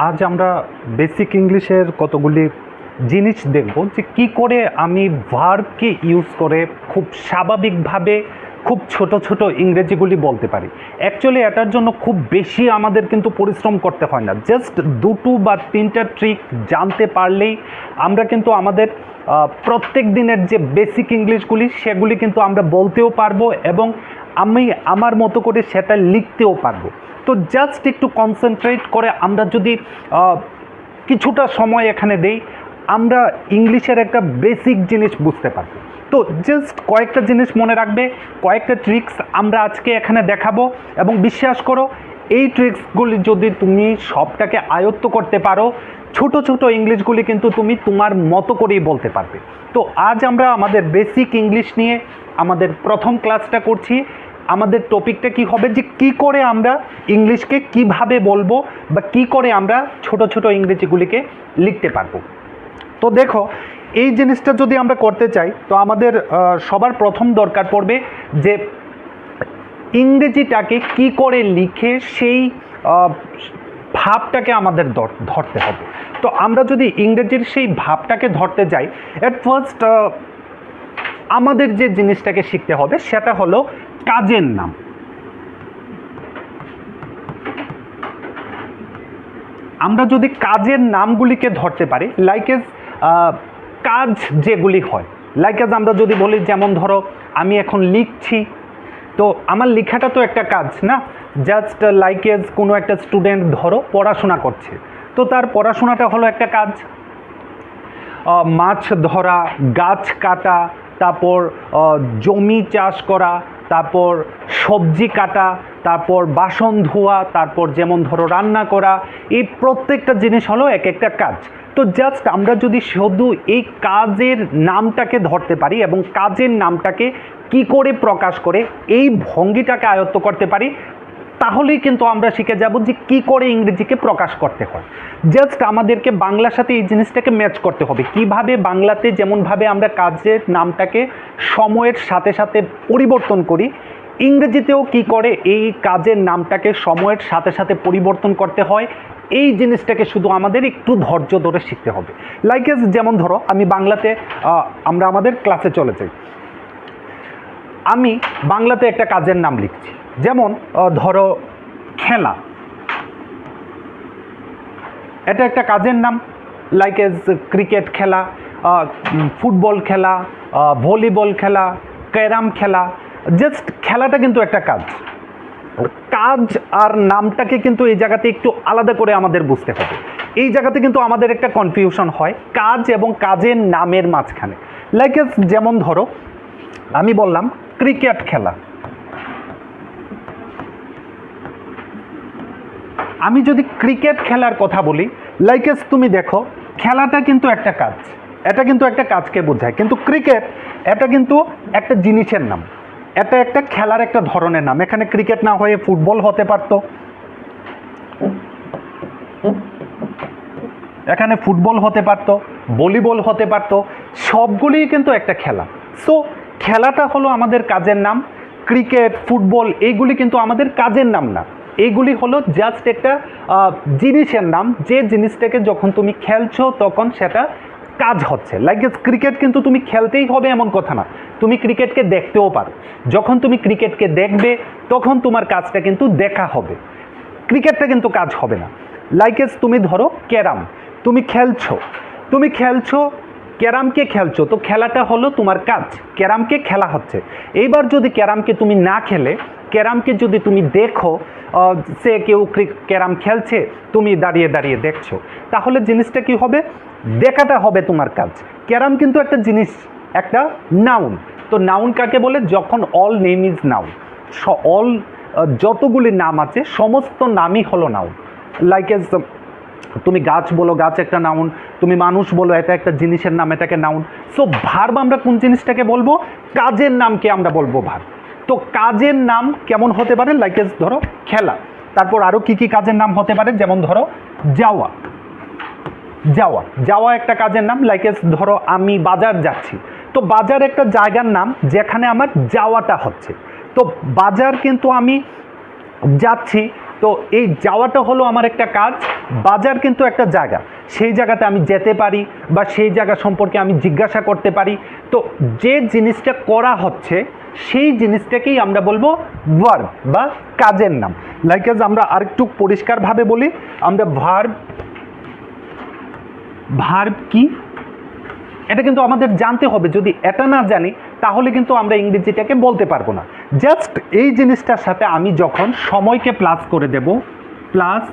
আজ আমরা বেসিক ইংলিশের কতগুলি জিনিস দেখব যে কী করে আমি ভার্বকে ইউজ করে খুব স্বাভাবিকভাবে খুব ছোট ছোট ইংরেজিগুলি বলতে পারি। অ্যাকচুয়ালি এটার জন্য খুব বেশি আমাদের কিন্তু পরিশ্রম করতে হয় না, জাস্ট দুটো বা তিনটা ট্রিক জানতে পারলেই আমরা কিন্তু আমাদের প্রত্যেক দিনের যে বেসিক ইংলিশগুলি সেগুলি কিন্তু আমরা বলতেও পারবো এবং আমি আমার মতো করে সেটা লিখতেও পারবো। তো জাস্ট একটু কনসেন্ট্রেট করে আমরা যদি কিছুটা সময় এখানে দেই, আমরা ইংলিশের একটা বেসিক জিনিস বুঝতে পারবো। তো জাস্ট কয়েকটা জিনিস মনে রাখবে, কয়েকটা ট্রিক্স আমরা আজকে এখানে দেখাবো এবং বিশ্বাস করো এই ট্রিক্সগুলি যদি তুমি সবটাকে আয়ত্ত করতে পারো, ছোট ছোট ইংলিশগুলি কিন্তু তুমি তোমার মতো করেই বলতে পারবে। তো আজ আমরা আমাদের বেসিক ইংলিশ নিয়ে আমাদের প্রথম ক্লাসটা করছি। আমাদের টপিকটা কি হবে যে কি করে আমরা ইংলিশকে কিভাবে বলবো বা কি করে আমরা ছোট ছোট ইংরেজিগুলিকে লিখতে পারবো। তো দেখো, এই জিনিসটা যদি আমরা করতে চাই তো আমাদের সবার প্রথম দরকার পড়বে যে ইংরেজিটাকে কি করে লিখে সেই ভাবটাকে আমাদের ধরতে হবে। তো আমরা যদি ইংরেজির সেই ভাবটাকে ধরতে যাই, এট ফার্স্ট আমাদের যে জিনিসটাকে শিখতে হবে সেটা হলো কাজের নাম। আমরা যদি কাজের নামগুলিকে ধরতে পারি, লাইক এজ কাজ যেগুলি হয়, লাইক এজ আমরা যদি বলি, যেমন ধরো আমি এখন লিখছি, তো আমার লেখাটা তো একটা কাজ না। জাস্ট লাইক এজ কোনো একটা স্টুডেন্ট ধরো পড়াশোনা করছে, তো তার পড়াশোনাটা হলো একটা কাজ। মাছ ধরা, গাছ কাটা, তারপর জমি চাষ করা, তারপর সবজি কাটা, তারপর বাসন ধোয়া, তারপর যেমন ধরো রান্না করা, এই প্রত্যেকটা জিনিস হলো এক একটা কাজ। তো জাস্ট আমরা যদি শুধু এই কাজের নামটাকে ধরতে পারি এবং কাজের নামটাকে কি করে প্রকাশ করে এই ভঙ্গিটাকে আয়ত্ত করতে পারি, তাহলেই কিন্তু আমরা শিখে যাব যে কি করে ইংরেজিকে প্রকাশ করতে হয়। জাস্ট আমাদেরকে বাংলার সাথে এই জিনিসটাকে ম্যাচ করতে হবে। কিভাবে বাংলাতে যেমনভাবে আমরা কাজের নামটাকে সময়ের সাথে সাথে পরিবর্তন করি, ইংরেজিতেও কি করে এই কাজের নামটাকে সময়ের সাথে সাথে পরিবর্তন করতে হয়, এই জিনিসটাকে শুধু আমাদের একটু ধৈর্য ধরে শিখতে হবে। লাইক এজ যেমন ধরো আমি বাংলাতে, আমরা আমাদের ক্লাসে চলে যাই, আমি বাংলাতে একটা কাজের নাম লিখছি, যেমন ধরো খেলা, এটা একটা কাজের নাম। লাইক এজ ক্রিকেট খেলা, ফুটবল খেলা, ভলিবল খেলা, ক্যারাম খেলা, জাস্ট খেলাটা কিন্তু একটা কাজ। কাজ আর নামটাকে কিন্তু এই জায়গাতে একটু আলাদা করে আমাদের বুঝতে হবে। এই জায়গাতে কিন্তু আমাদের একটা কনফিউশন হয় কাজ এবং কাজের নামের মাঝখানে। লাইক এজ যেমন ধরো আমি বললাম ক্রিকেট খেলা, আমি যদি ক্রিকেট খেলার কথা বলি, লাইক এজ তুমি দেখো খেলাটা কিন্তু একটা কাজ, এটা কিন্তু একটা কাজকে বোঝায়, কিন্তু ক্রিকেট এটা কিন্তু একটা জিনিসের নাম, এটা একটা খেলার একটা ধরনের নাম। এখানে ক্রিকেট না হয়ে ফুটবল হতে পারতো, এখানে ফুটবল হতে পারতো, ভলিবল হতে পারতো, সবগুলিই কিন্তু একটা খেলা। সো খেলাটা হলো আমাদের কাজের নাম। ক্রিকেট, ফুটবল এইগুলি কিন্তু আমাদের কাজের নাম না, এইগুলি হলো জাস্ট একটা জিনিসের নাম, যে জিনিসটাকে যখন তুমি খেলছো তখন সেটা কাজ হচ্ছে। লাইক ক্রিকেট কিন্তু তুমি খেলতেই হবে এমন কথা না, তুমি ক্রিকেটকে দেখতেও পারো। যখন তুমি ক্রিকেটকে দেখবে তখন তোমার কাজটা কিন্তু দেখা হবে, ক্রিকেটটা কিন্তু কাজ হবে না। লাইক এজ তুমি ধরো ক্যারাম, তুমি খেলছো ক্যারামকে খেলছো, তো খেলাটা হলো তোমার কাজ, ক্যারামকে খেলা হচ্ছে। এইবার যদি ক্যারামকে তুমি না খেলে, ক্যারামকে যদি তুমি দেখো, সে কেউ ক্যারাম খেলছে, তুমি দাঁড়িয়ে দাঁড়িয়ে দেখছো, তাহলে জিনিসটা কি হবে, দেখাটা হবে তোমার কাজ। ক্যারাম কিন্তু একটা জিনিস, একটা নাউন। তো নাউন কাকে বলে, যখন all name is noun, all যতগুলি নাম আছে সমস্ত নামই হলো নাউন। লাইক এজ তুমি গাছ বলো, গাছ একটা নাউন, তুমি মানুষ বলো, এটা একটা জিনিসের নাম, এটাকে নাউন। সো ভার্ব আমরা কোন জিনিসটাকে বলবো, কাজের নামকে আমরা বলবো ভার্ব। তো কাজের নাম কেমন হতে পারে, লাইক এজ ধরো খেলা, তারপর আরও কি কি কাজের নাম হতে পারে, যেমন ধরো যাওয়া, যাওয়া একটা কাজের নাম। লাইক এজ ধরো আমি বাজার যাচ্ছি, তো বাজার একটা জায়গার নাম যেখানে আমার যাওয়াটা হচ্ছে। তো বাজার কিন্তু আমি যাচ্ছি, তো এই যাওয়াটা হলো আমার একটা কাজ, বাজার কিন্তু একটা জায়গা, সেই জায়গাতে আমি যেতে পারি বা সেই জায়গা সম্পর্কে আমি জিজ্ঞাসা করতে পারি। তো যে জিনিসটা করা হচ্ছে সেই জিনিসটাকেই আমরা বলবো ভার্ব বা কাজের নাম। লাইক এজ আমরা আরেকটু পরিষ্কারভাবে বলি, আমরা ভার্ব কি এটা কিন্তু আমাদের জানতে হবে। যদি এটা না জানি তাহলে কিন্তু আমরা ইংরেজিটাকে বলতে পারবো না। জাস্ট এই জিনিসটার সাথে আমি যখন সময়কে প্লাস করে দেব, প্লাস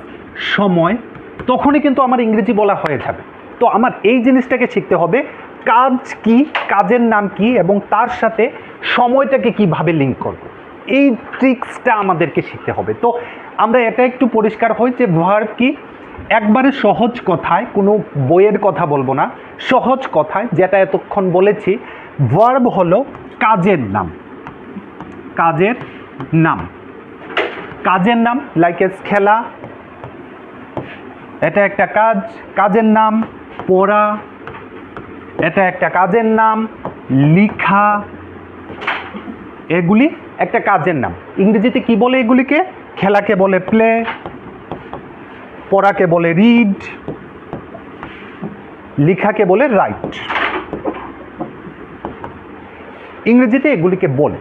সময়, তখনই কিন্তু আমার ইংরেজি বলা হয়ে যাবে। তো আমার এই জিনিসটাকে শিখতে হবে, কাজ কি, কাজের নাম কি, এবং তার সাথে সময়টাকে কিভাবে লিঙ্ক করব, এই ট্রিক্সটা আমাদেরকে শিখতে হবে। তো আমরা এটা একটু পরিষ্কার হই যে ভার্ব কি। একবারে সহজ কথায়, কোনো বইয়ের কথা বলবো না, সহজ কথায় যেটা এতক্ষণ বলেছি, ভার্ব হলো কাজের নাম। কাজের নাম, কাজের নাম লাইক এস খেলা, এটা একটা কাজ, কাজের নাম। পড়া, এটা একটা কাজের নাম। লিখা, এগুলি একটা কাজের নাম। ইংরেজিতে কি বলে এগুলিকে? খেলাকে বলে প্লে, পড়াকে বলে রিড, লিখাকে বলে রাইট। ইংরেজিতে এগুলিকে বলে।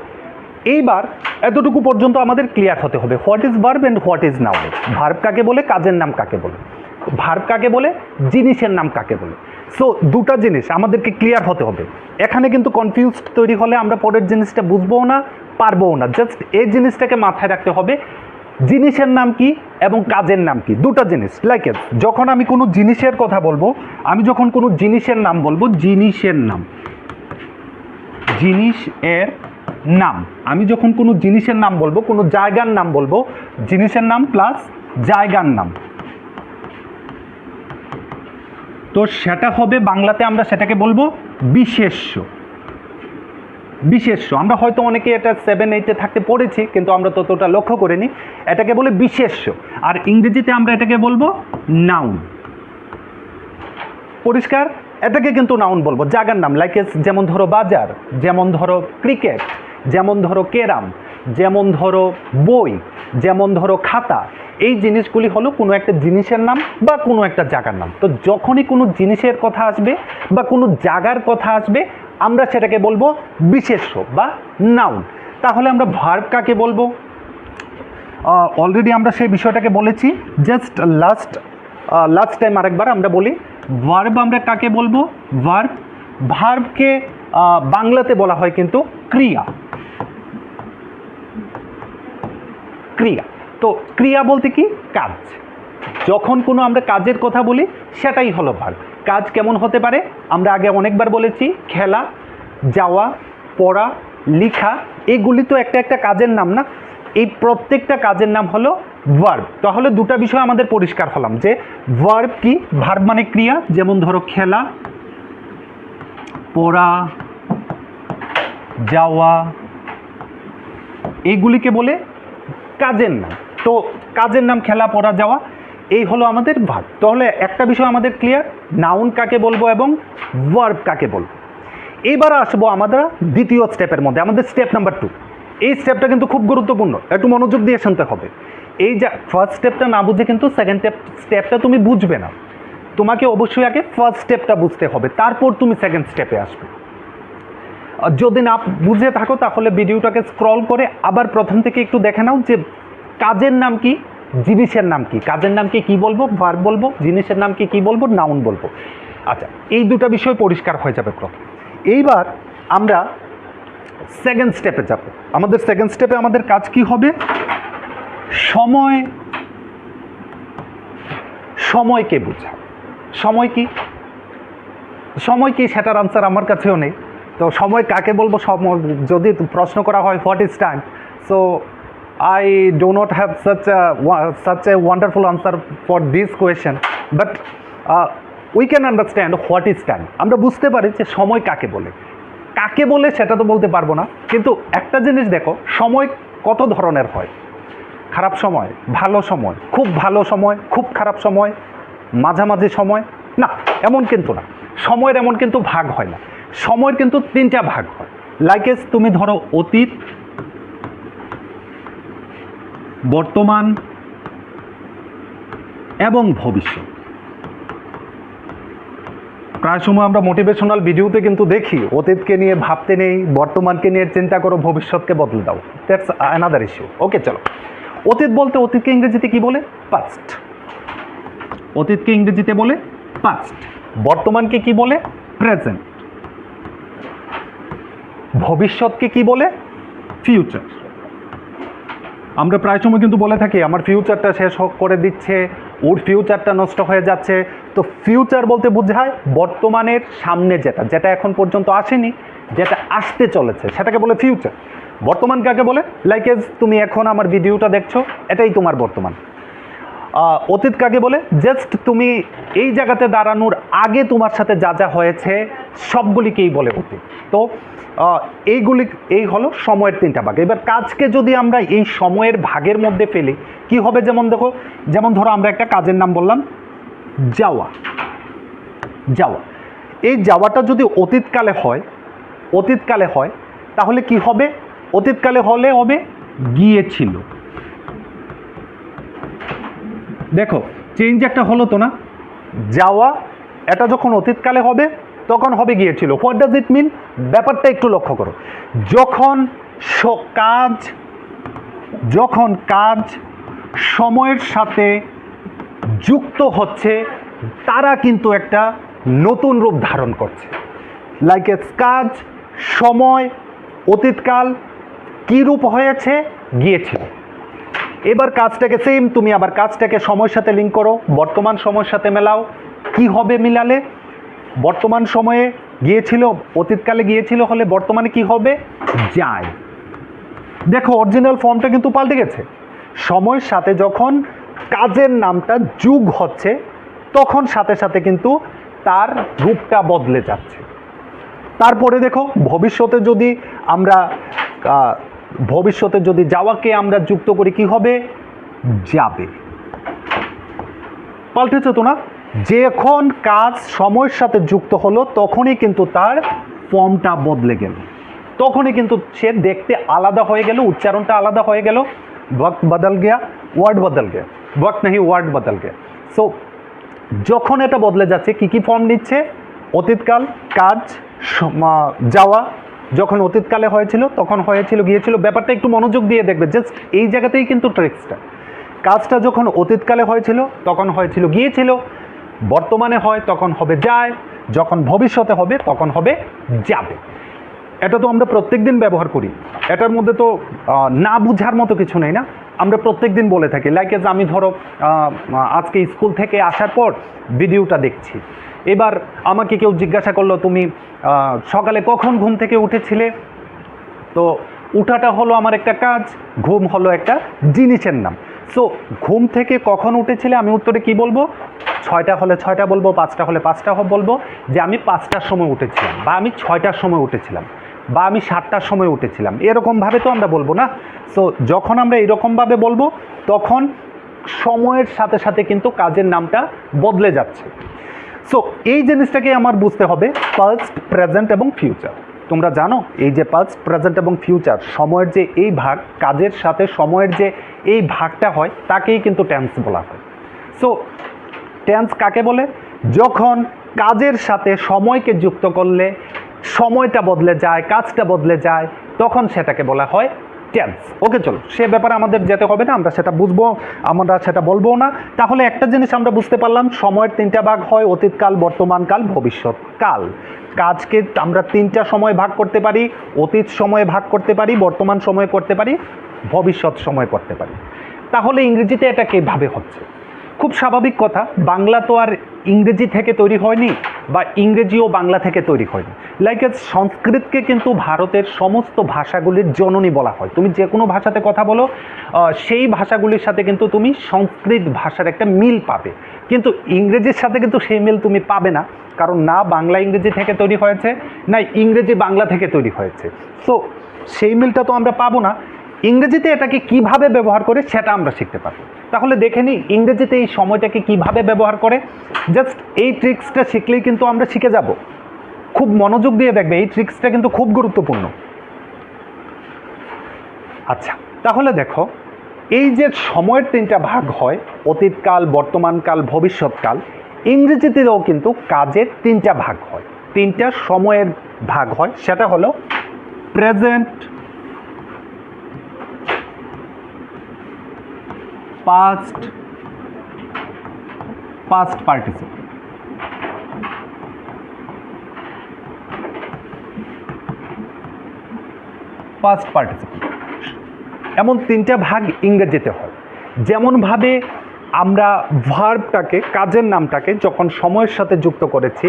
এইবার এতটুকু পর্যন্ত আমাদের ক্লিয়ার হতে হবে, what is verb and what is noun. Verb কাকে বলে, কাজের নাম কাকে বলে, ভার্ব কাকে বলে, জিনিসের নাম কাকে বলে। সো দুটা জিনিস আমাদেরকে ক্লিয়ার হতে হবে। এখানে কিন্তু কনফিউজ তৈরি হলে আমরা পরের জিনিসটা বুঝবো না, পারবো না। জাস্ট এই জিনিসটাকে মাথায় রাখতে হবে, জিনিসের নাম কি এবং কাজের নাম কি, দুটা জিনিস। লাইক যখন আমি কোনো জিনিসের কথা বলবো, আমি যখন কোনো জিনিসের নাম বলবো, জিনিসের নাম, জিনিস এর নাম, আমি যখন কোনো জিনিসের নাম বলবো, কোনো জায়গার নাম বলবো, জিনিসের নাম প্লাস জায়গার নাম, তো সেটা হবে বাংলাতে আমরা সেটাকে বলবো বিশেষ্য। বিশেষ্য আমরা হয়তো অনেকে এটা 7-8-এ থাকতে পড়েছি, কিন্তু আমরা ততটা লক্ষ্য করিনি। এটাকে বলে বিশেষ্য, আর ইংরেজিতে আমরা এটাকে বলবো নাউন। পরিষ্কার? এটাকে কিন্তু নাউন বলবো, জায়গার নাম। লাইক যেমন ধরো বাজার, যেমন ধরো ক্রিকেট, যেমন ধরো ক্যারাম, যেমন ধরো বই, যেমন ধরো খাতা। এই জিনিসগুলি হলো কোনো একটা জিনিসের নাম বা কোনো একটা জায়গার নাম। তো যখনই কোনো জিনিসের কথা আসবে বা কোনো জায়গার কথা আসবে, আমরা সেটাকে বলবো বিশেষ্য বা নাউন। তাহলে আমরা ভার্ব কাকে বলবো? অলরেডি আমরা সেই বিষয়টাকে বলেছি। জাস্ট লাস্ট টাইম আরেকবার আমরা বলি, ভার্ব আমরা কাকে বলবো? ভার্বকে বাংলাতে বলা হয় কিন্তু ক্রিয়া। ক্রিয়া, তো ক্রিয়া বলতে কি? কাজ। যখন কোনো আমরা কাজের কথা বলি সেটাই হলো ভার্ব। কাজ কেমন হতে পারে? আমরা আগে অনেকবার বলেছি, খেলা, যাওয়া, পড়া, লিখা, এগুলি তো একটা একটা কাজের নাম না? এই প্রত্যেকটা কাজের নাম হলো ভার্ব। তাহলে দুটা বিষয় আমাদের পরিষ্কার হলাম যে ভার্ব কি। ভার্ব মানে ক্রিয়া, যেমন ধরো খেলা, পড়া, যাওয়া, এইগুলিকে বলে কাজের নাম। তো কাজের নাম খেলা, পড়া, যাওয়া, এই হলো আমাদের ভার্ব। তাহলে একটা বিষয় আমাদের ক্লিয়ার, নাউন কাকে বলবো এবং ভার্ব কাকে বলবো। এবার আসবো আমরা দ্বিতীয় স্টেপের মধ্যে, আমাদের স্টেপ নাম্বার 2। এই স্টেপটা কিন্তু খুব গুরুত্বপূর্ণ, একটু মনোযোগ দিয়ে শুনতে হবে। এই যে ফার্স্ট স্টেপটা না বুঝে কিন্তু সেকেন্ড স্টেপটা তুমি বুঝবে না। তোমাকে অবশ্যই আগে ফার্স্ট স্টেপটা বুঝতে হবে, তারপর তুমি সেকেন্ড স্টেপে আসবে। যদি না বুঝে থাকো তাহলে ভিডিওটাকে স্ক্রল করে আবার প্রথম থেকে একটু দেখে নাও যে কাজের নাম কি, জিনিসের নাম কি। কাজের নামকে কি বলবো? ভার্ব বলবো। জিনিসের নামকে কি বলবো? নাউন বলবো। আচ্ছা, এই দুটো বিষয় পরিষ্কার হয়ে যাবে প্রথম। এইবার আমরা সেকেন্ড স্টেপে যাব। আমাদের সেকেন্ড স্টেপে আমাদের কাজ কি হবে? সময়কে বোঝা। সময় কি? সময় কি সেটার আনসার আমার কাছেও নেই। তো সময় কাকে বলবো? যদি প্রশ্ন করা হয় what is time, so I do not have such a wonderful answer for this question, but we can understand what is time. আমরা বুঝতে পারি যে সময় কাকে বলে। কাকে বলে সেটা তো বলতে পারবো না, কিন্তু একটা জিনিস দেখো, সময় কত ধরনের হয়। খারাপ সময়, ভালো সময়, খুব ভালো সময়, খুব খারাপ সময়, মাঝামাঝি সময়, না এমন কিন্তু না। সময়ের এমন কিন্তু ভাগ হয় না। সময়ের কিন্তু 3টা ভাগ হয়। লাইক তুমি ধরো অতীত, বর্তমান এবং ভবিষ্যৎ। প্রায় সময় আমরা মোটিভেশনাল ভিডিওতে কিন্তু দেখি অতীতকে নিয়ে ভাবতে নেই, বর্তমানকে নিয়ে চিন্তা করো, ভবিষ্যৎকে বদলে দাও। That's another issue. ওকে, চলো। অতীত বলতে অতীতকে ইংরেজিতে কি বলে? পাস্ট। অতীতকে ইংরেজিতে বলে পাস্ট। বর্তমানকে কি বলে? প্রেজেন্ট। ভবিষ্যৎকে কি বলে? ফিউচার। আমরা প্রায় সময় কিন্তু বলে থাকি আমার ফিউচারটা শেষ করে দিচ্ছে, ওর ফিউচারটা নষ্ট হয়ে যাচ্ছে। তো ফিউচার বলতে বোঝায় বর্তমানের সামনে যেটা যেটা এখন পর্যন্ত আসেনি, যেটা আসতে চলেছে, সেটাকে বলে ফিউচার। বর্তমান কাকে বলে? লাইক এজ তুমি এখন আমার ভিডিওটা দেখছো, এটাই তোমার বর্তমান। অতীত কাকে বলে? জাস্ট তুমি এই জায়গাতে দাঁড়ানোর আগে তোমার সাথে যা যা হয়েছে সবগুলিকেই বলে অতীত। তো এই হলো সময়ের তিনটা ভাগ। এবার কাজকে যদি আমরা এই সময়ের ভাগের মধ্যে ফেলি কি হবে? যেমন ধরো আমরা একটা কাজের নাম বললাম যাওয়া। এই যাওয়াটা যদি অতীতকালে হয় তাহলে কি হবে? অতীতকালে হবে গিয়েছিল। দেখো চেঞ্জ একটা হলো তো না? যাওয়া এটা যখন অতীতকালে হবে তখন হবে গিয়েছিল। হোয়াট ডাজ ইট মিন? ব্যাপারটা একটু লক্ষ্য করো। যখন কাজ সময়ের সাথে যুক্ত হচ্ছে তারা কিন্তু একটা নতুন রূপ ধারণ করছে। লাইক এ কাজ, সময়, অতীতকাল কি রূপ হয়েছে? গিয়েছিল। এবার কাজটাকে সেম তুমি আবার কাজটাকে সময়ের সাথে লিঙ্ক করো, বর্তমান সময়ের সাথে মেলাও। কি হবে মিলালে? বর্তমান সময়ে গিয়েছিল, অতীতকালে গিয়েছিল হলে বর্তমানে কি হবে? যায়। দেখো অরিজিনাল ফর্মটা কিন্তু পাল্টে গেছে। সময়ের সাথে যখন কাজের নামটা যুগ হচ্ছে তখন সাথে সাথে কিন্তু তার রূপটা বদলে যাচ্ছে। তারপরে দেখো ভবিষ্যতে যদি যাওয়াকে আমরা যুক্ত করি কি হবে? যাবে। পাল্টেছে তো না? যখন কাজ সময়ের সাথে যুক্ত হলো তখনই কিন্তু তার ফর্মটা বদলে গেল, তখনই কিন্তু সে দেখতে আলাদা হয়ে গেল, উচ্চারণটা আলাদা হয়ে গেল। ওয়াক্ত বদল গিয়া, ওয়ার্ড বদল গিয়া, ওয়াক্ত নাহি ওয়ার্ড বদল গিয়া। সো যখন এটা বদলে যাচ্ছে কি কি ফর্ম নিচ্ছে? অতীতকাল, কাজ, যাওয়া যখন অতীতকালে হয়েছিল তখন হয়েছিল গিয়েছিল। ব্যাপারটা একটু মনোযোগ দিয়ে দেখবে, জাস্ট এই জায়গাতেই কিন্তু ট্রিক্সটা। কাজটা যখন অতীতকালে হয়েছিল তখন হয়েছিল গিয়েছিল, বর্তমানে হয় তখন হবে যায়, যখন ভবিষ্যতে হবে তখন হবে যাবে। এটা তো আমরা প্রত্যেক দিন ব্যবহার করি, এটার মধ্যে তো না বুঝার মতো কিছু নেই না? আমরা প্রত্যেক দিন বলে থাকি। লাইক এজ আমি ধরো আজকে স্কুল থেকে আসার পর ভিডিওটা দেখছি, এবার আমাকে কেউ জিজ্ঞাসা করলো তুমি সকালে কখন ঘুম থেকে উঠেছিলে? তো উঠাটা হলো আমার একটা কাজ, ঘুম হলো একটা জিনিসের নাম। সো ঘুম থেকে কখন উঠেছিলে আমি উত্তরে কি বলবো? 6টা হলে 6টা বলবো, 5টা হলে 5টা বলবো যে আমি 5টার সময় উঠেছিলাম, বা আমি 6টার সময় উঠেছিলাম, বা আমি 7টার সময় উঠেছিলাম। এরকমভাবে তো আমরা বলবো না? সো যখন আমরা এরকমভাবে বলবো তখন সময়ের সাথে সাথে কিন্তু কাজের নামটা বদলে যাচ্ছে। সো এই জিনিসটাকে আমার বুঝতে হবে, পাস্ট, প্রেজেন্ট এবং ফিউচার। তোমরা জানো এই যে পাস্ট, প্রেজেন্ট এবং ফিউচার, সময়ের যে এই ভাগ, কাজের সাথে সময়ের যে এই ভাগটা হয় তাকেই কিন্তু টেন্স বলা হয়। সো টেন্স কাকে বলে? যখন কাজের সাথে সময়কে যুক্ত করলে সময়টা বদলে যায়, কাজটা বদলে যায়, তখন সেটাকে বলা হয় টেন্স। ওকে, চলো সে ব্যাপারে আমাদের যেতে হবে না, আমরা সেটা বুঝবো, আমরা সেটা বলবো না। তাহলে একটা জিনিস আমরা বুঝতে পারলাম, সময়ের তিনটা ভাগ হয়, অতীতকাল, বর্তমানকাল, ভবিষ্যৎকাল। কাজকে আমরা তিনটা সময় ভাগ করতে পারি, অতীত সময়ে ভাগ করতে পারি, বর্তমান সময়ে করতে পারি, ভবিষ্যৎ সময় করতে পারি। তাহলে ইংরেজিতে এটা কিভাবে হচ্ছে? খুব স্বাভাবিক কথা, বাংলা তো আর ইংরেজি থেকে তৈরি হয়নি, বা ইংরেজিও বাংলা থেকে তৈরি হয়নি। লাইক সংস্কৃতকে কিন্তু ভারতের সমস্ত ভাষাগুলির জননী বলা হয়। তুমি যে কোনো ভাষাতে কথা বলো, সেই ভাষাগুলির সাথে কিন্তু তুমি সংস্কৃত ভাষার একটা মিল পাবে, কিন্তু ইংরেজির সাথে কিন্তু সেই মিল তুমি পাবে না, কারণ না বাংলা ইংরেজি থেকে তৈরি হয়েছে, না ইংরেজি বাংলা থেকে তৈরি হয়েছে। সো সেই মিলটা তো আমরা পাবো না। ইংরেজিতে এটাকে কিভাবে ব্যবহার করে সেটা আমরা শিখতে পারবো। তাহলে দেখে নিই ইংরেজিতে এই সময়টাকে কিভাবে ব্যবহার করে। জাস্ট এই ট্রিক্সটা শিখলেই কিন্তু আমরা শিখে যাব। খুব মনোযোগ দিয়ে দেখবে, এই ট্রিক্সটা কিন্তু খুব গুরুত্বপূর্ণ। আচ্ছা, তাহলে দেখো এই যে সময়ের তিনটা ভাগ হয়, অতীতকাল, বর্তমানকাল, ভবিষ্যৎকাল, ইংরেজিতেও কিন্তু কাজের তিনটা ভাগ হয়, তিনটা সময়ের ভাগ হয়। সেটা হলো present, past, past participle. Past participle এমন তিনটা ভাগ ইংরেজিতে হয়। যেমনভাবে আমরা ভার্বটাকে, কাজের নামটাকে যখন সময়ের সাথে যুক্ত করেছি,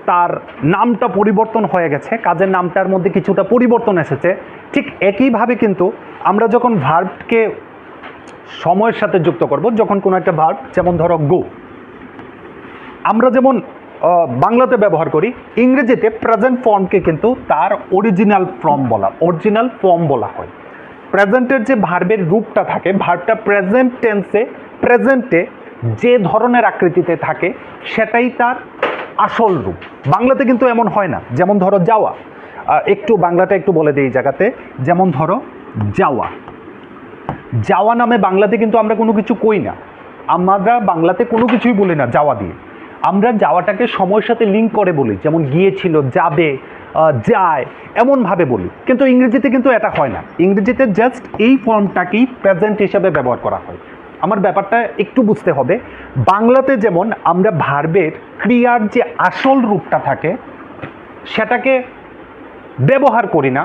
তার নামটা পরিবর্তন হয়ে গেছে, কাজের নামটার মধ্যে কিছুটা পরিবর্তন এসেছে, ঠিক একইভাবে কিন্তু আমরা যখন ভার্বকে সময়ের সাথে যুক্ত করব, যখন কোনো একটা ভার্ব, যেমন ধরো গো, আমরা যেমন বাংলাতে ব্যবহার করি, ইংরেজিতে প্রেজেন্ট ফর্মকে কিন্তু তার অরিজিনাল ফর্ম বলা হয়। প্রেজেন্টের যে ভার্বের রূপটা থাকে, ভার্বটা প্রেজেন্ট টেন্সে, প্রেজেন্টে যে ধরনের আকৃতিতে থাকে সেটাই তার আসল রূপ। বাংলাতে কিন্তু এমন হয় না। যেমন ধরো যাওয়া, একটু বাংলাটা একটু বলে দিই এই জায়গাতে। যেমন ধরো যাওয়া, যাওয়া নামে বাংলাতে কিন্তু আমরা কোনো কিছু কই না, আমরা বাংলাতে কোনো কিছুই বলি না যাওয়া দিয়ে। আমরা যাওয়াটাকে সময়ের সাথে লিঙ্ক করে বলি, যেমন গিয়েছিল, যাবে, যায়, এমনভাবে বলি। কিন্তু ইংরেজিতে কিন্তু এটা হয় না। ইংরেজিতে জাস্ট এই ফর্মটাকেই প্রেজেন্ট হিসাবে ব্যবহার করা হয়। আমার ব্যাপারটা একটু বুঝতে হবে। বাংলাতে যেমন আমরা ভার্বের ক্রিয়ার যে আসল রূপটা থাকে সেটাকে ব্যবহার করি না,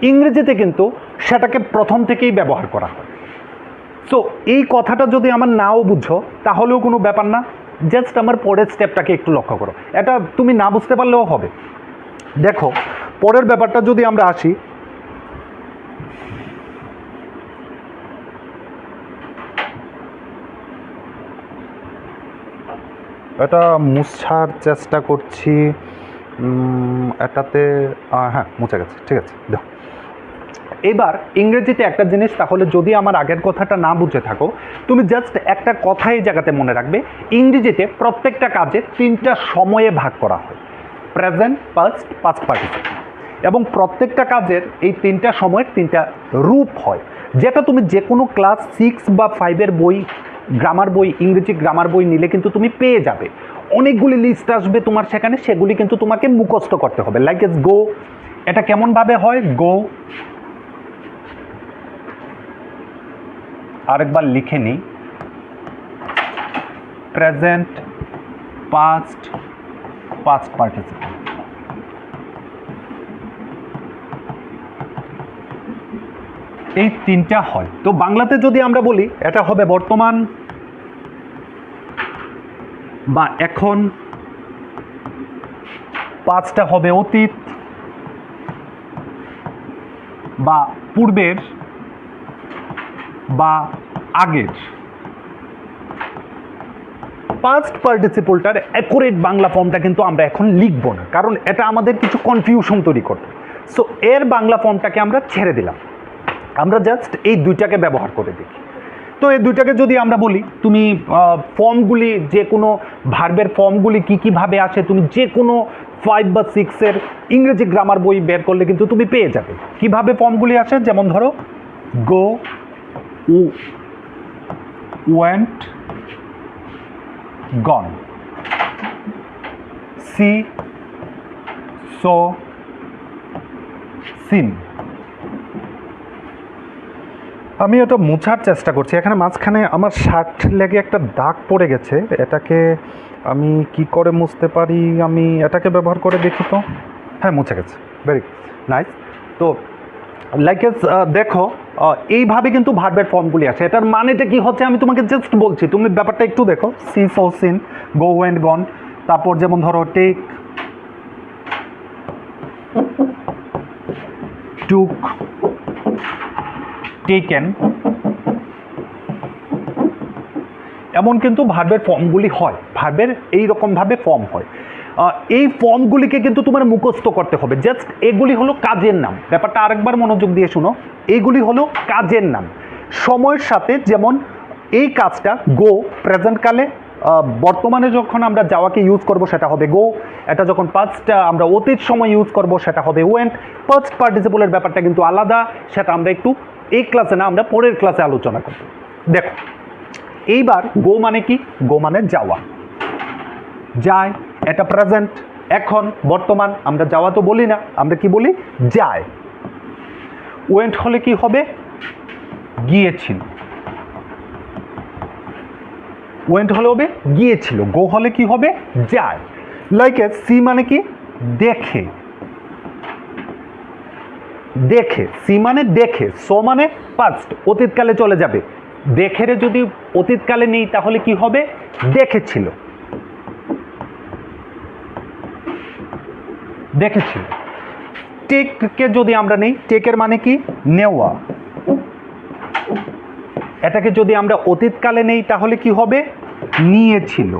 ইংরেজিতে কিন্তু সেটাকে প্রথম থেকেই ব্যবহার করা হয়। সো এই কথাটা যদি আমার নাও বুঝো তাহলেও কোনো ব্যাপার না, জাস্ট আমার পরের স্টেপটাকে একটু লক্ষ্য করো। এটা তুমি না বুঝতে পারলেও হবে। দেখো পরের ব্যাপারটা যদি আমরা আসি, এটা মুছার চেষ্টা করছি, এটাতে হ্যাঁ মুছে গেছে, ঠিক আছে। দেখো এবার ইংরেজিতে একটা জিনিস, তাহলে যদি আমার আগের কথাটা না বুঝে থাকো, তুমি জাস্ট একটা কথা এই জায়গাতে মনে রাখবে, ইংরেজিতে প্রত্যেকটা কাজে তিনটা সময়ে ভাগ করা হয়, প্রেজেন্ট, পাস্ট, পাস্ট পার্টিসিপল। এবং প্রত্যেকটা কাজের এই তিনটা সময়ের তিনটা রূপ হয়, যেটা তুমি যে কোনো ক্লাস 6 বা 5-এর বই, গ্রামার বই, ইংরেজি গ্রামার বই নিলে কিন্তু তুমি পেয়ে যাবে। অনেকগুলি লিস্ট আসবে তোমার সেখানে, সেগুলি কিন্তু তোমাকে মুখস্থ করতে হবে। লাইক এস গো, এটা কেমনভাবে হয়? গো, আরেকবার লিখে নিই, প্রেজেন্ট, পাস্ট, পাস্ট পার্টিসিপল। এই তিনটা হয়। তো বাংলাতে যদি আমরা বলি, এটা হবে বর্তমান বা এখন, পাস্টটা হবে অতীত বা পূর্বের বা আগের। পাস্ট পার্টিসিপলটার অ্যাকুরেট বাংলা ফর্মটা কিন্তু আমরা এখন লিখব না, কারণ এটা আমাদের কিছু কনফিউশন তৈরি করবে। সো এর বাংলা ফর্মটাকে আমরা ছেড়ে দিলাম, আমরা জাস্ট এই দুইটাকে ব্যবহার করে দেখি। তো এই দুইটাকে যদি আমরা বলি, তুমি ফর্মগুলি, যে কোনো ভার্বের ফর্মগুলি কী কীভাবে আসে, তুমি যে কোনো 5 বা 6-এর ইংরেজি গ্রামার বই বের করলে কিন্তু তুমি পেয়ে যাবে কিভাবে ফর্মগুলি আসে। যেমন ধরো গো, ওয়েন্ট, গন, সি, সো, সিন। আমি এটা মোছার চেষ্টা করছি, এখানে মাঝখানে আমার শার্ট লেগে একটা দাগ পড়ে গেছে, এটাকে আমি কি করে মুছতে পারি, আমি এটাকে ব্যবহার করে দেখি তো। হ্যাঁ, মুছে গেছে, ভেরি নাইস। তো লাইক দেখো এইভাবে কিন্তু ভার্বের ফর্মগুলি আছে। এটার মানেটা কি হচ্ছে আমি তোমাকে জাস্ট বলছি, তুমি ব্যাপারটা একটু দেখো। সি, সো, সিন, গো, ওয়েন্ট, গন। তারপর যেমন ধরো টেক, টুক, টেকেন, এমন কিন্তু ভার্বের ফর্মগুলি হয়, ভার্বের এইরকমভাবে ফর্ম হয়। এই ফর্মগুলিকে কিন্তু তোমার মুখস্থ করতে হবে। জাস্ট এগুলি হলো কাজের নাম। ব্যাপারটা আরেকবার মনোযোগ দিয়ে শুনো, এইগুলি হলো কাজের নাম সময়ের সাথে। যেমন এই কাজটা গো, প্রেজেন্টকালে, বর্তমানে যখন আমরা যাওয়াকে ইউজ করব সেটা হবে গো। এটা যখন পাস্ট আমরা অতীত সময় ইউজ করব সেটা হবে ওয়েন্ট। পাস্ট পার্টিসিপলের ব্যাপারটা কিন্তু আলাদা, সেটা আমরা একটু এই ক্লাসে না, আমরা পরের ক্লাসে আলোচনা করব। দেখো এইবার গো মানে কি? গো মানে যাওয়া, যায়, এটা প্রেজেন্ট, এখন, বর্তমান। আমরা যাওয়া তো বলি না, আমরা কি বলি? যায়। ওয়েন্ট হলে কি হবে? গিয়েছিল। ওয়েন্ট হলে হবে গিয়েছিল। গো হলে কি হবে? যায়। লাইক সি মানে কি? দেখে, দেখে। সি মানে দেখে, সো মানে পাস্ট, অতীতকালে চলে যাবে। দেখে যদি অতীতকালে নেই তাহলে কি হবে? দেখেছিল, দেখেছিল। টেককে যদি আমরা নেই, টেকের মানে কি? নেওয়া। এটাকে যদি আমরা অতীতকালে নেই তাহলে কি হবে? নিয়েছিল,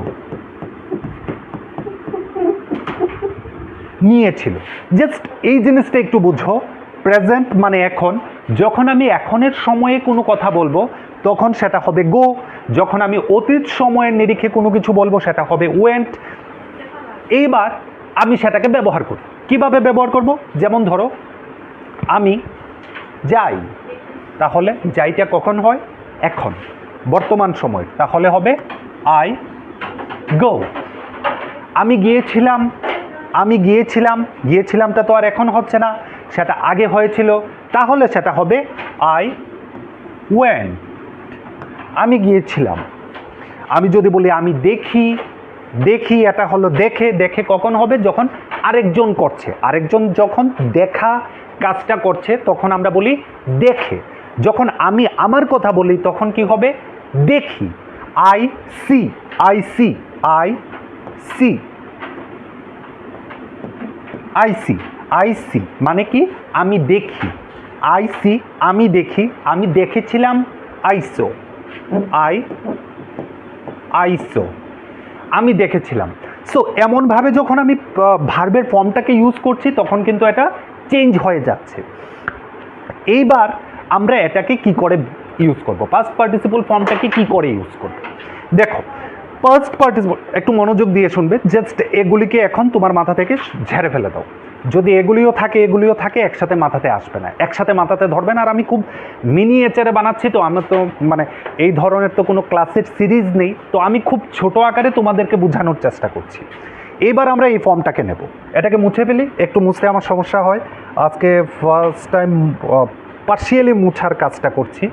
নিয়েছিল। জাস্ট এই জিনিসটা একটু বুঝো। প্রেজেন্ট মানে এখন, যখন আমি এখনের সময়ে কোনো কথা বলবো তখন সেটা হবে গো। যখন আমি অতীত সময়ের নিরিখে কোনো কিছু বলবো সেটা হবে ওয়েন্ট। এইবার আমি সেটাকে ব্যবহার করি। কিভাবে ব্যবহার করব? যেমন ধরো আমি যাই, তাহলে যাইটা কখন হয়? এখন, বর্তমান সময়, তাহলে হবে আই গো। আমি গিয়েছিলাম, আমি গিয়েছিলাম, গিয়েছিলামটা তো আর এখন হচ্ছে না, সেটা আগে হয়েছিল, তাহলে সেটা হবে আই ওয়েন্ট। আমি গিয়েছিলাম। আমি যদি বলি আমি দেখি, দেখি, এটা হলো দেখে। দেখে কখন হবে? যখন আরেকজন করছে, আরেকজন যখন দেখা কাজটা করছে তখন আমরা বলি দেখে। যখন আমি আমার কথা বলি তখন কি হবে? দেখি। I see, I see, I see, I see, I see মানে কি? আমি দেখি। আই সি, আমি দেখি। আমি দেখেছিলাম, আইসো, আইসো, আমি দেখেছিলাম। সো এমনভাবে যখন আমি ভার্বের ফর্মটাকে ইউজ করছি তখন কিন্তু এটা চেঞ্জ হয়ে যাচ্ছে। এইবার আমরা এটাকে কি করে ইউজ করব? পাস্ট পার্টিসিপল ফর্মটাকে কি করে ইউজ করব? দেখো পাস্ট পার্টিসিপল, একটু মনোযোগ দিয়ে শুনবে। জাস্ট এগুলিকে এখন তোমার মাথা থেকে ঝেড়ে ফেলে দাও। যদি এগুলিও থাকে এগুলিও থাকে, একসাথে মাথাতে আসবে না, একসাথে মাথাতে ধরবে না। আর আমি খুব মিনিয়েচারে বানাচ্ছি, তো আমার তো মানে এই ধরনের তো কোনো ক্লাসের সিরিজ নেই, তো আমি খুব ছোট আকারে তোমাদেরকে বোঝানোর চেষ্টা করছি। এবার আমরা এই ফর্মটাকে নেব, এটাকে মুছে ফেলি। একটু মুছতে আমার সমস্যা হয়, আজকে ফার্স্ট টাইম পার্শিয়ালি মুছার কাজটা করছি।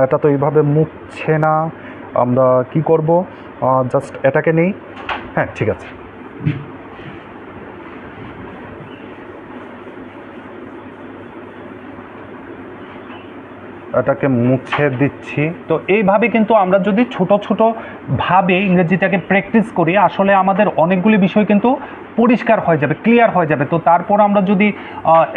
এটা তো এইভাবে মুছছে না, আমরা কি করব? জাস্ট এটাকে নেই। হ্যাঁ, ঠিক আছে। এটাকে মুছে দিচ্ছি। তো এইভাবে কিন্তু আমরা যদি ছোট ছোট ভাবে ইংরেজিটাকে প্র্যাকটিস করি, আসলে আমাদের অনেকগুলি বিষয় কিন্তু পরিষ্কার হয়ে যাবে, ক্লিয়ার হয়ে যাবে। তো তারপর আমরা যদি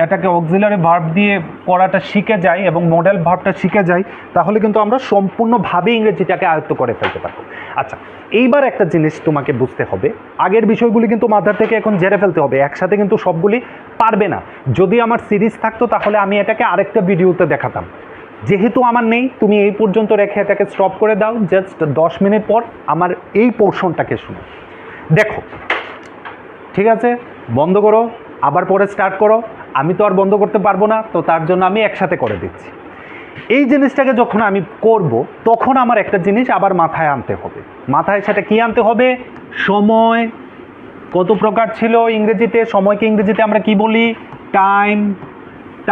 এটাকে অক্সিলারি ভার্ব দিয়ে পড়াটা শিখে যাই এবং মডেল ভার্বটা শিখে যাই, তাহলে কিন্তু আমরা সম্পূর্ণভাবে ইংরেজিটাকে আয়ত্ত করে ফেলতে পারবো। আচ্ছা, এইবার একটা জিনিস তোমাকে বুঝতে হবে, আগের বিষয়গুলি কিন্তু মাথার থেকে এখন ঝেড়ে ফেলতে হবে। একসাথে কিন্তু সবগুলি পারবে না। যদি আমার সিরিজ থাকতো তাহলে আমি এটাকে আরেকটা ভিডিওতে দেখাতাম। যেহেতু আমার নেই, তুমি এই পর্যন্ত রেখে এটাকে স্টপ করে দাও। জাস্ট 10 মিনিট পর আমার এই পোর্শনটাকে শুনো। দেখো, ঠিক আছে, বন্ধ করো, আবার পরে স্টার্ট করো। আমি তো আর বন্ধ করতে পারবো না, তো তার জন্য আমি একসাথে করে দিচ্ছি। এই জিনিসটাকে যখন আমি করব তখন আমার একটা জিনিস আবার মাথায় আনতে হবে। মাথায় সেটা কি আনতে হবে? সময় কত প্রকার ছিল ইংরেজিতে? সময়কে ইংরেজিতে আমরা কি বলি? টাইম।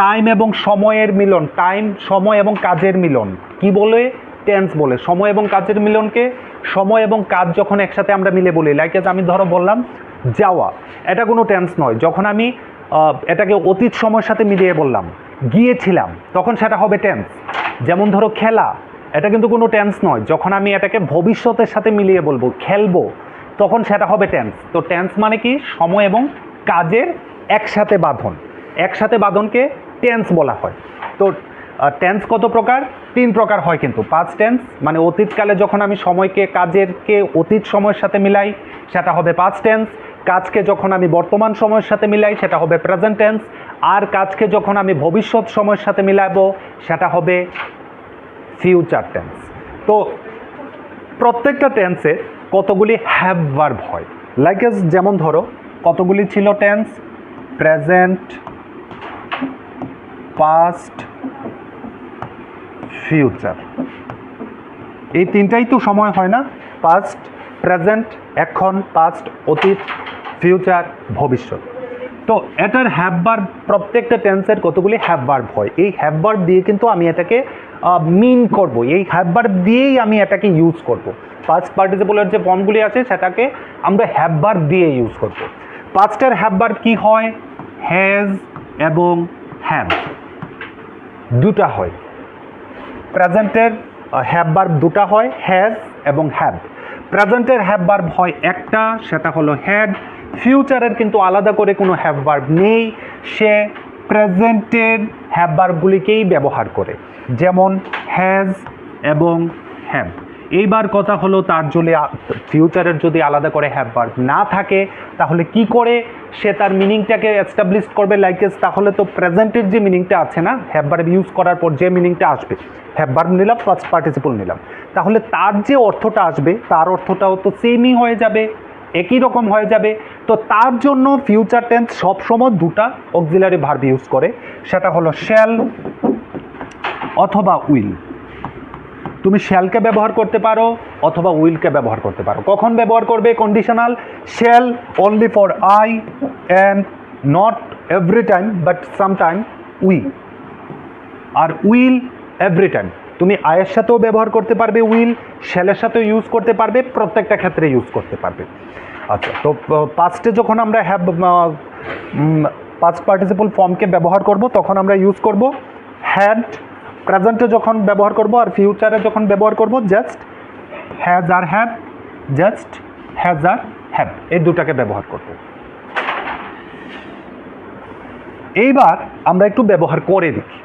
টাইম এবং সময়ের মিলন, টাইম, সময় এবং কাজের মিলন কি বলে? টেন্স বলে। সময় এবং কাজের মিলনকে, সময় এবং কাজ যখন একসাথে আমরা মিলে বলি, লাইক আমি ধরো বললাম যাওয়া, এটা কোনো টেন্স নয়। যখন আমি এটাকে অতীত সময়ের সাথে মিলিয়ে বললাম গিয়েছিলাম, তখন সেটা হবে টেন্স। যেমন ধরো খেলা, এটা কিন্তু কোনো টেন্স নয়। যখন আমি এটাকে ভবিষ্যতের সাথে মিলিয়ে বলবো খেলবো, তখন সেটা হবে টেন্স। তো টেন্স মানে কি? সময় এবং কাজের একসাথে বাঁধন। একসাথে বাঁধনকে টেন্স বলা হয়। তো টেন্স কত প্রকার? 3 প্রকার হয় কিন্তু। পাস্ট টেন্স মানে অতীতকালে যখন আমি সময়কে, কাজেরকে অতীত সময়ের সাথে মিলাই সেটা হবে পাস্ট টেন্স। কাজকে যখন আমি বর্তমান সময়ের সাথে মিলাই সেটা হবে প্রেজেন্ট টেন্স। আর কাজকে যখন আমি ভবিষ্যৎ সময়ের সাথে মিলাবো সেটা হবে ফিউচার টেন্স। তো প্রত্যেকটা টেন্সে কতগুলি হ্যাভ ভার্ব হয়। লাইক যেমন ধরো কতগুলি ছিল টেন্স? Present, past, future. এই তিনটাই তো সময় হয় না, পাস্ট, প্রেজেন্ট, এখন, পাস্ট, অতীত, ফিউচার, ভবিষ্যৎ। তো এটার হ্যাভ ভার্ব, প্রত্যেকটা টেন্সের কতগুলি হ্যাভ ভার্ব হয়, এই হ্যাভ ভার্ব দিয়ে কিন্তু আমি এটাকে মিন করব, এই হ্যাভ ভার্ব দিয়েই আমি এটাকে ইউজ করব। পাস্ট পার্টিসিপলের যে ফর্মগুলি আছে সেটাকে আমরা হ্যাভ ভার্ব দিয়ে ইউজ করব। পাস্টের হ্যাভ ভার্ব কি হয়? হ্যাজ এবং হ্যাভ দুটা হয়। প্রেজেন্টের হ্যাভ ভার্ব দুটা হয়, হ্যাজ এবং হ্যাভ। প্রেজেন্টের হ্যাভ ভার্ব হয় একটা, সেটা হলো হ্যাড। ফিউচারের কিন্তু আলাদা করে কোনো হ্যাভ ভার্ব নেই, সে প্রেজেন্টের হ্যাভ ভার্বগুলিকেই ব্যবহার করে, যেমন হ্যাজ এবং হ্যাভ। এইবার কথা হলো তার যদি ফিউচারের যদি আলাদা করে হ্যাভ ভার্ব না থাকে তাহলে কি করে সে তার মিনিংটাকে এস্টাবলিশ করবে লাইকেস? তাহলে তো প্রেজেন্টের যে মিনিংটা আছে না, হ্যাভ ভার্ব ইউজ করার পর যে মিনিংটা আসবে, হ্যাভ ভার্ব নিলাম, ফার্স্ট পার্টিসিপল নিলাম, তাহলে তার যে অর্থটা আসবে তার অর্থটাও তো সেমই হয়ে যাবে, একই রকম হয়ে যাবে। তো তার জন্য ফিউচার টেন্স সবসময় দুটা অক্সিলারি ভার্ব ইউজ করে, সেটা হলো শ্যাল অথবা উইল। তুমি শ্যালকে ব্যবহার করতে পারো অথবা উইলকে ব্যবহার করতে পারো। কখন ব্যবহার করবে? Conditional. Shall only for I and not every time but sometime we, আর উইল এভরি টাইম। তুমি আয়ের সাথেও ব্যবহার করতে পারবে উইল, শ্যালের সাথেও ইউজ করতে পারবে, প্রত্যেকটা ক্ষেত্রে ইউজ করতে পারবে। আচ্ছা, তো পাস্টে যখন আমরা হ্যাভ পাস্ট পার্টিসিপল ফর্মকে ব্যবহার করব তখন আমরা ইউজ করব হ্যাড। প্রেজেন্টে যখন ব্যবহার করব আর ফিউচারে যখন ব্যবহার করব জাস্ট হ্যাজ আর হ্যাভ, জাস্ট হ্যাজ আর হ্যাভ, এই দুটাকে ব্যবহার করব। এইবার আমরা একটু ব্যবহার করে দেখি।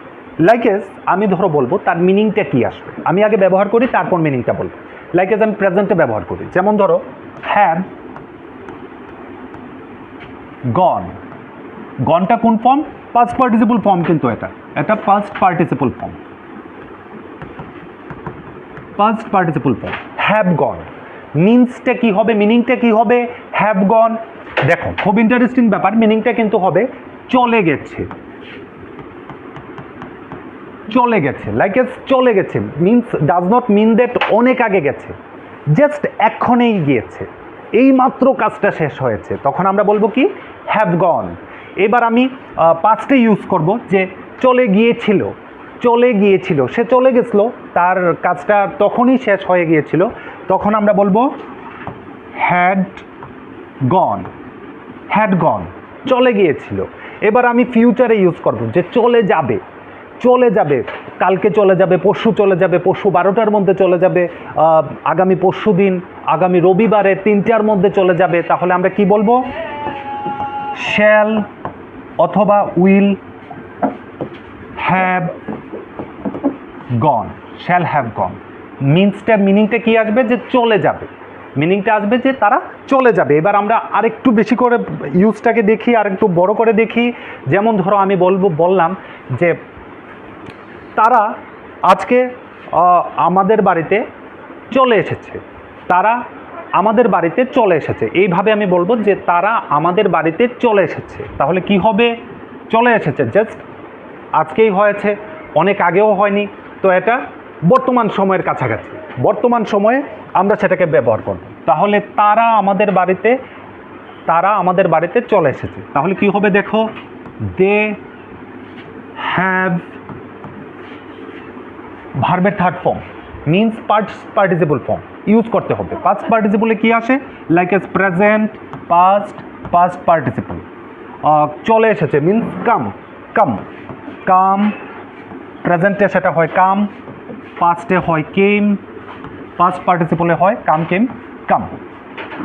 লাইকেস আমি ধরো বলবো তার মিনিংটা কি আসবে, আমি আগে ব্যবহার করি তারপর মিনিংটা বলবো। লাইকেস আমি প্রেজেন্টে ব্যবহার করি, যেমন ধরো হ্যাভ গন। গনটা কোন ফর্ম? পাস্ট পার্টিসিপল ফর্ম, কিন্তু এটা past participle form, past participle form. Have gone মিনসটা কি হবে, মিনিংটা কি হবে? হ্যাভ গন, দেখো খুব ইন্টারেস্টিং ব্যাপার, মিনিংটা কিন্তু হবে চলে গেছে। চলে গেছে, লাইক এস চলে গেছে means does not mean that অনেক আগে গেছে, জাস্ট এক্ষণেই গিয়েছে, এই মাত্র কাজটা শেষ হয়েছে, তখন আমরা বলবো কি? Have gone. এবার আমি পাস্টে ইউজ করব, যে চলে গিয়েছিল, চলে গিয়েছিল, সে চলে গেছিল, তার কাজটা তখনই শেষ হয়ে গিয়েছিল, তখন আমরা বলবো হ্যাড গন। হ্যাড গন, চলে গিয়েছিল। এবার আমি ফিউচারে ইউজ করব, যে চলে যাবে, চলে যাবে, কালকে চলে যাবে, পরশু চলে যাবে, পরশু 12টার মধ্যে চলে যাবে, আগামী পরশু দিন, আগামী রবিবারে 3টার মধ্যে চলে যাবে, তাহলে আমরা কি বলবো? শ্যাল অথবা will have gone, shall have gone. মিনিংটা কি আসবে? যে চলে যাবে, মিনিংটা আসবে যে তারা চলে যাবে। এবার আমরা আরেকটু বেশি করে ইউজটাকে দেখি, আর একটু বড় করে দেখি। যেমন ধরো আমি বললাম যে তারা আজকে আমাদের বাড়িতে চলে এসেছে, তারা আমাদের বাড়িতে চলে এসেছে, এইভাবে আমি বলবো যে তারা আমাদের বাড়িতে চলে এসেছে, তাহলে কি হবে? চলে এসেছে, জাস্ট আজকেই হয়েছে, অনেক আগেও হয়নি, তো এটা বর্তমান সময়ের কাছাকাছি, বর্তমান সময়ে আমরা সেটাকে ব্যবহার করব। তাহলে তারা আমাদের বাড়িতে চলে এসেছে, তাহলে কি হবে? দেখো, দে হ্যাভ, ভার্বের third form means past participle form use করতে হবে। পাস্ট পার্টিসিপলে কি আসে? Like S present, past, past participle. চলে এসেছে মিনস কাম, কাম, কাম। প্রেজেন্টে সেটা হয় কাম, পাস্টে হয় কেম, পাস্ট পার্টিসিপলে হয় কাম, কেম, কাম।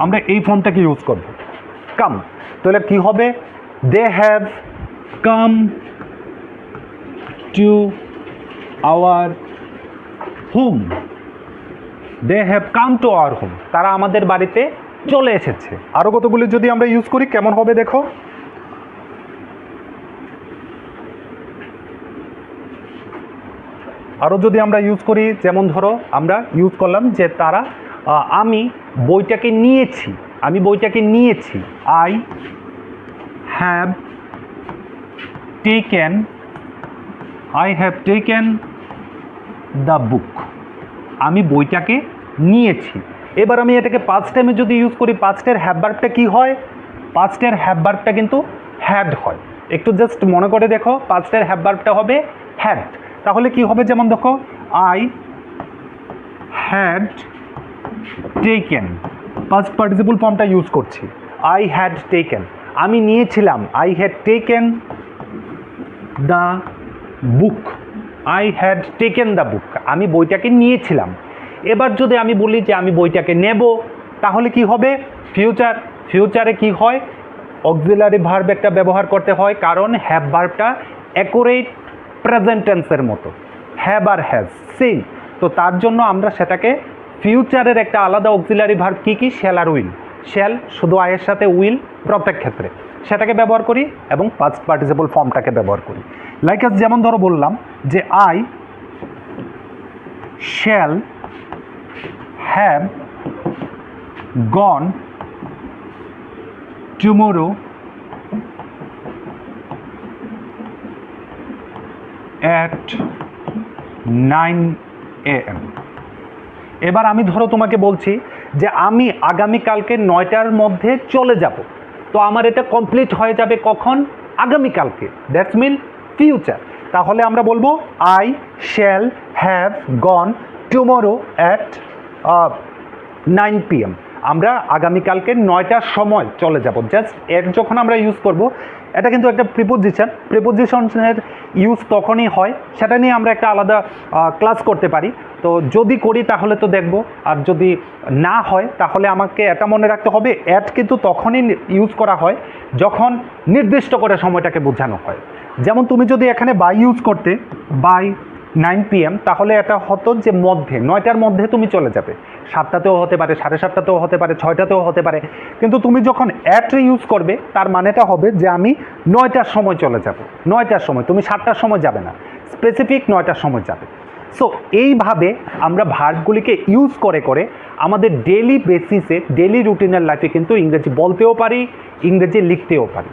আমরা এই ফর্মটাকে ইউজ করব, কাম। তাহলে কি হবে? They have come to our home, they have come to our home, তারা আমাদের বাড়িতে চলে এসেছে। আরও কতগুলি যদি আমরা ইউজ করি কেমন হবে দেখো। আরও যদি আমরা ইউজ করি, যেমন ধরো আমরা ইউজ করলাম যে তারা, আমি বইটাকে নিয়েছি, আমি বইটাকে নিয়েছি, I have taken, I have taken the book, আমি বইটাকে নিয়েছি। এবার আমি এটাকে পাস্ট টাইমে যদি ইউজ করি, পাস্টের হ্যাভ ভার্বটা কী হয়? পাস্টের হ্যাভ ভার্বটা কিন্তু হ্যাড হয়। একটু জাস্ট মনে করে দেখো, পাস্টের হ্যাভ ভার্বটা হবে হ্যাড। তাহলে কি হবে? যেমন দেখো, I had taken, past participle ফর্মটা ইউজ করছি। আই হ্যাড টেকেন, আমি নিয়েছিলাম। I had taken the book, I had taken the book, আমি বইটাকে নিয়েছিলাম। এবার যদি আমি বলি যে আমি বইটাকে নেব, তাহলে কি হবে? ফিউচার। ফিউচারে কি হয়? অক্সিলারি ভার্ব একটা ব্যবহার করতে হয়, কারণ হ্যাভ ভার্বটা অ্যাকুরেট প্রেজেন্ট টেন্সের মতো, হ্যাভ আর হ্যাজ সেম। তো তার জন্য আমরা সেটাকে ফিউচারের একটা আলাদা অক্সিলারি ভার্ব কী কী? শ্যাল আর উইল। শ্যাল শুধু আয়ের সাথে, উইল প্রত্যেক ক্ষেত্রে, সেটাকে ব্যবহার করি এবং পাস্ট পার্টিসিপল ফর্মটাকে ব্যবহার করি। লাইক আস, যেমন ধরো বললাম যে I shall have gone tomorrow at 9 AM। এবার আমি ধরো তোমাকে বলছি যে আমি আগামীকালকে 9টার মধ্যে চলে যাব, তো আমার এটা কমপ্লিট হয়ে যাবে কখন? আগামীকালকে, দ্যাটস মিন ফিউচার। তাহলে আমরা বলবো I shall have gone tomorrow at 9 PM। আমরা আগামীকালকে 9টার সময় চলে যাব। জাস্ট এর যখন আমরা ইউজ করব, এটা কিন্তু একটা প্রিপোজিশন। প্রিপোজিশনের ইউজ তখনই হয়, সেটা নিয়ে আমরা একটা আলাদা ক্লাস করতে পারি। তো যদি করি তাহলে তো দেখব, আর যদি না হয় তাহলে আমাকে এটা মনে রাখতে হবে, অ্যাট কিন্তু তখনই ইউজ করা হয় যখন নির্দিষ্ট করে সময়টাকে বোঝানো হয়। যেমন তুমি যদি এখানে বাই ইউজ করতে, বাই 9 PM, তাহলে এটা হতো যে মধ্যে, 9টার মধ্যে তুমি চলে যাবে। 7টাতেও হতে পারে, 7:30টাতেও হতে পারে, 6টাতেও হতে পারে। কিন্তু তুমি যখন অ্যাট ইউজ করবে, তার মানেটা হবে যে আমি 9টার সময় চলে যাব। 9টার সময়, তুমি 7টার সময় যাবে না, স্পেসিফিক 9টার সময় যাবে। সো এইভাবে আমরা ভার্বগুলিকে ইউজ করে করে আমাদের ডেইলি বেসিসে, ডেইলি রুটিনের লাইফে কিন্তু ইংরেজি বলতেও পারি, ইংরেজি লিখতেও পারি।